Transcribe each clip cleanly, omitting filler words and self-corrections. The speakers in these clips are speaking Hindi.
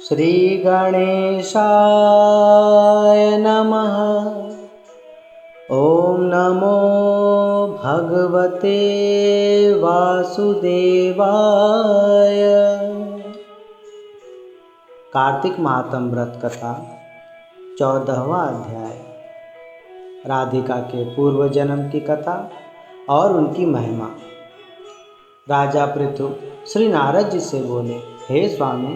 श्रीगणेशाय नमः। ॐ नमो भगवते वासुदेवाय। कार्तिक महात्म व्रत कथा 14वां अध्याय। राधिका के पूर्व जन्म की कथा और उनकी महिमा। राजा पृथु श्री नारद जी से बोले, हे स्वामी,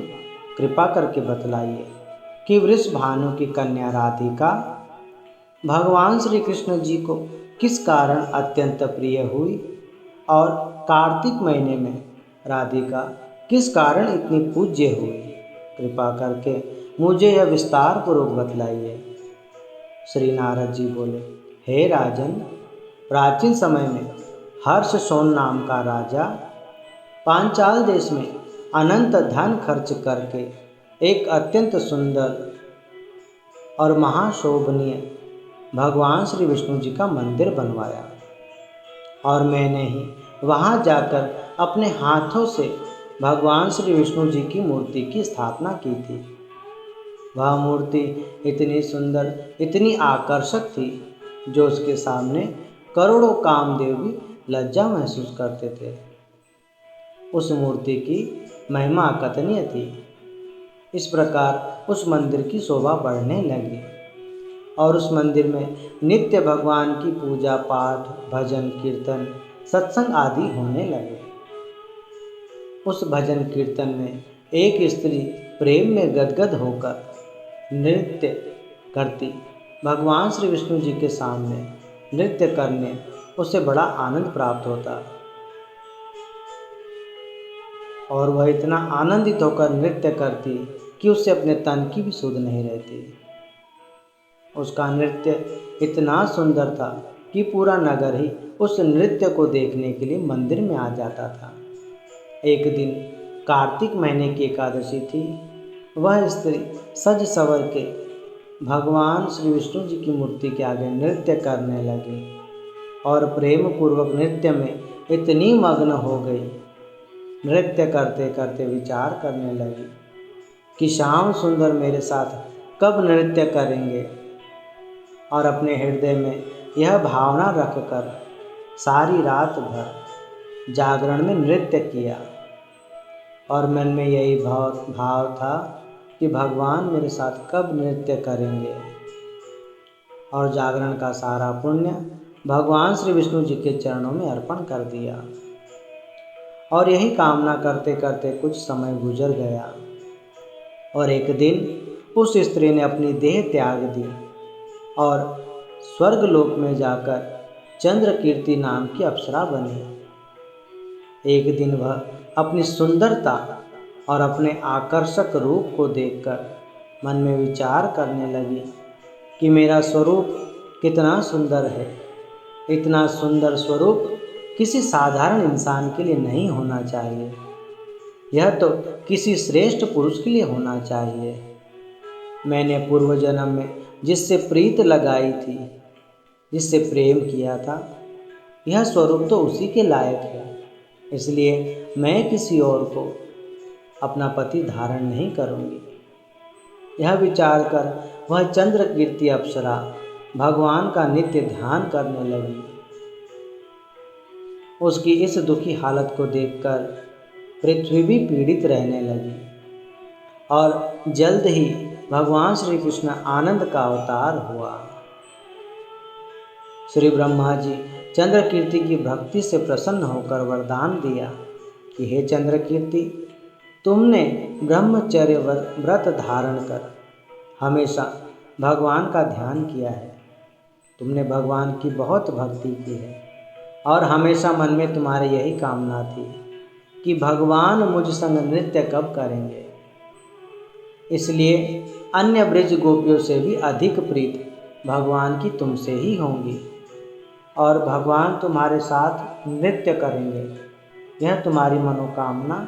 कृपा करके बतलाइए कि वृषभानु की कन्या राधिका भगवान श्री कृष्ण जी को किस कारण अत्यंत प्रिय हुई और कार्तिक महीने में राधिका किस कारण इतनी पूज्य हुई। कृपा करके मुझे यह विस्तार पूर्वक बतलाइए। श्री नारद जी बोले, हे राजन, प्राचीन समय में हर्षशोण नाम का राजा पांचाल देश में अनंत धन खर्च करके एक अत्यंत सुंदर और महाशोभनीय भगवान श्री विष्णु जी का मंदिर बनवाया और मैंने ही वहां जाकर अपने हाथों से भगवान श्री विष्णु जी की मूर्ति की स्थापना की थी। वह मूर्ति इतनी सुंदर, इतनी आकर्षक थी, जो उसके सामने करोड़ों कामदेव भी लज्जा महसूस करते थे। उस मूर्ति की महिमा अकथनीय थी। इस प्रकार उस मंदिर की शोभा बढ़ने लगी और उस मंदिर में नित्य भगवान की पूजा पाठ, भजन कीर्तन, सत्संग आदि होने लगे। उस भजन कीर्तन में एक स्त्री प्रेम में गदगद होकर नृत्य करती भगवान श्री विष्णु जी के सामने नृत्य करने उसे बड़ा आनंद प्राप्त होता और वह इतना आनंदित होकर नृत्य करती कि उससे अपने तन की भी सुध नहीं रहती। उसका नृत्य इतना सुंदर था कि पूरा नगर ही उस नृत्य को देखने के लिए मंदिर में आ जाता था। एक दिन कार्तिक महीने की एकादशी थी। वह स्त्री सज सवर के भगवान श्री विष्णु जी की मूर्ति के आगे नृत्य करने लगी और प्रेम पूर्वक नृत्य में इतनी मग्न हो गई, नृत्य करते करते विचार करने लगी कि श्याम सुंदर मेरे साथ कब नृत्य करेंगे, और अपने हृदय में यह भावना रखकर सारी रात भर जागरण में नृत्य किया और मन में यही भाव था कि भगवान मेरे साथ कब नृत्य करेंगे, और जागरण का सारा पुण्य भगवान श्री विष्णु जी के चरणों में अर्पण कर दिया। और यही कामना करते करते कुछ समय गुजर गया और एक दिन उस स्त्री ने अपनी देह त्याग दी और स्वर्गलोक में जाकर चंद्रकीर्ति नाम की अप्सरा बनी। एक दिन वह अपनी सुंदरता और अपने आकर्षक रूप को देखकर मन में विचार करने लगी कि मेरा स्वरूप कितना सुंदर है। इतना सुंदर स्वरूप किसी साधारण इंसान के लिए नहीं होना चाहिए, यह तो किसी श्रेष्ठ पुरुष के लिए होना चाहिए। मैंने पूर्व जन्म में जिससे प्रीत लगाई थी, जिससे प्रेम किया था, यह स्वरूप तो उसी के लायक है। इसलिए मैं किसी और को अपना पति धारण नहीं करूँगी। यह विचार कर वह चंद्रकीर्ति अप्सरा भगवान का नित्य ध्यान करने लगी। उसकी इस दुखी हालत को देखकर पृथ्वी भी पीड़ित रहने लगी और जल्द ही भगवान श्री कृष्ण आनंद का अवतार हुआ। श्री ब्रह्मा जी चंद्रकीर्ति की भक्ति से प्रसन्न होकर वरदान दिया कि हे चंद्रकीर्ति, तुमने ब्रह्मचर्य व्रत धारण कर हमेशा भगवान का ध्यान किया है। तुमने भगवान की बहुत भक्ति की है और हमेशा मन में तुम्हारी यही कामना थी कि भगवान मुझ संग नृत्य कब करेंगे। इसलिए अन्य ब्रज गोपियों से भी अधिक प्रीत भगवान की तुमसे ही होंगी और भगवान तुम्हारे साथ नृत्य करेंगे। यह तुम्हारी मनोकामना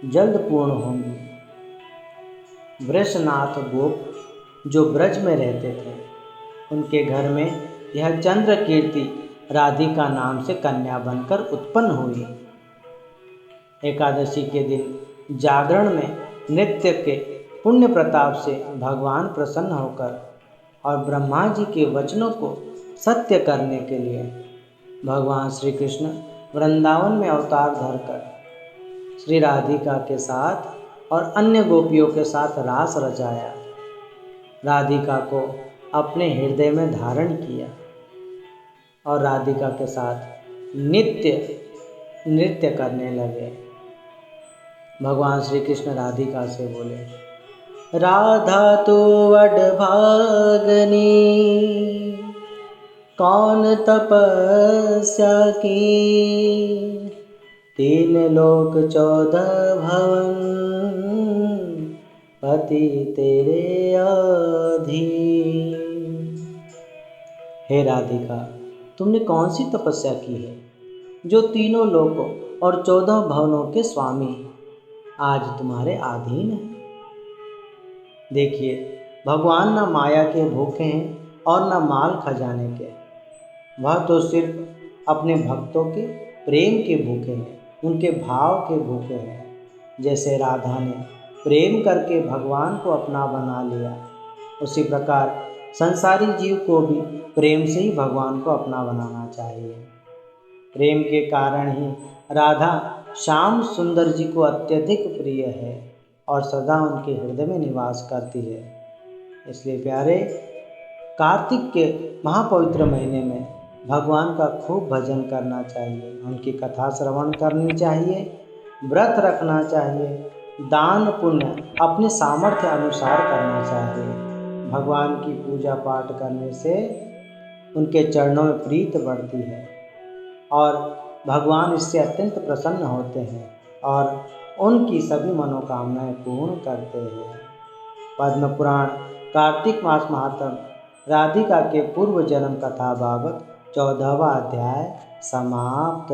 जल्द पूर्ण होंगी। वृषनाथ गोप जो ब्रज में रहते थे, उनके घर में यह चंद्रकीर्ति राधिका नाम से कन्या बनकर उत्पन्न हुई। एकादशी के दिन जागरण में नृत्य के पुण्य प्रताप से भगवान प्रसन्न होकर और ब्रह्मा जी के वचनों को सत्य करने के लिए भगवान श्री कृष्ण वृंदावन में अवतार धरकर श्री राधिका के साथ और अन्य गोपियों के साथ रास रचाया। राधिका को अपने हृदय में धारण किया और राधिका के साथ नित्य नृत्य करने लगे। भगवान श्री कृष्ण राधिका से बोले, राधा तो वडभागनी, कौन तपस्या की, 3 लोक 14 भवन, पति तेरे अधीन। हे राधिका, तुमने कौन सी तपस्या की है जो तीनों लोकों और 14 भवनों के स्वामी आज तुम्हारे अधीन है। देखिए, भगवान न माया के भूखे हैं और न माल खजाने के, वह तो सिर्फ अपने भक्तों के प्रेम के भूखे हैं, उनके भाव के भूखे हैं। जैसे राधा ने प्रेम करके भगवान को अपना बना लिया, उसी प्रकार संसारी जीव को भी प्रेम से ही भगवान को अपना बनाना चाहिए। प्रेम के कारण ही राधा श्याम सुंदर जी को अत्यधिक प्रिय है और सदा उनके हृदय में निवास करती है। इसलिए प्यारे, कार्तिक के महापवित्र महीने में भगवान का खूब भजन करना चाहिए, उनकी कथा श्रवण करनी चाहिए, व्रत रखना चाहिए, दान पुण्य अपने सामर्थ्य अनुसार करना चाहिए। भगवान की पूजा पाठ करने से उनके चरणों में प्रीत बढ़ती है और भगवान इससे अत्यंत प्रसन्न होते हैं और उनकी सभी मनोकामनाएं पूर्ण करते हैं। पद्म पुराण कार्तिक मास महात्म्य राधिका के पूर्व जन्म कथा बाबत 14वां अध्याय समाप्त।